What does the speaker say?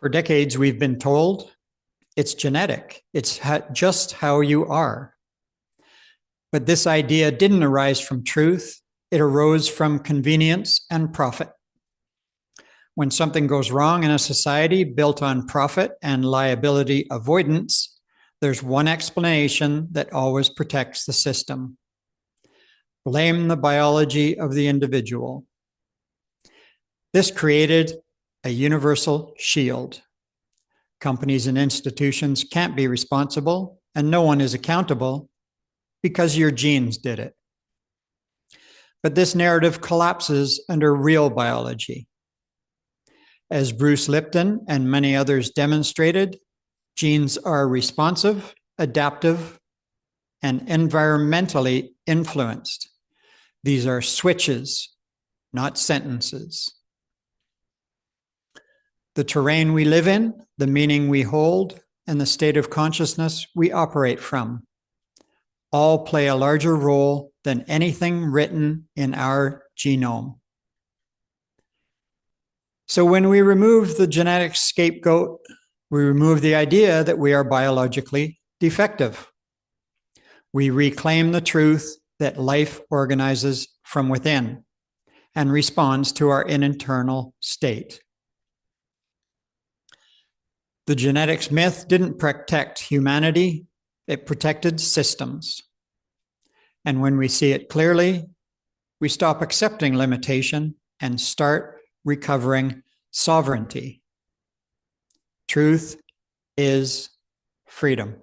For decades, we've been told it's genetic. It's just how you are. But this idea didn't arise from truth. It arose from convenience and profit. When something goes wrong in a society built on profit and liability avoidance, there's one explanation that always protects the system. Blame the biology of the individual. This created a universal shield. Companies and institutions can't be responsible, and no one is accountable because your genes did it. But this narrative collapses under real biology. As Bruce Lipton and many others demonstrated, genes are responsive, adaptive, and environmentally influenced. These are switches, not sentences. The terrain we live in, the meaning we hold, and the state of consciousness we operate from all play a larger role than anything written in our genome. So when we remove the genetic scapegoat, we remove the idea that we are biologically defective. We reclaim the truth that life organizes from within and responds to our internal state. The genetics myth didn't protect humanity, it protected systems. And when we see it clearly, we stop accepting limitation and start recovering sovereignty. Truth is freedom.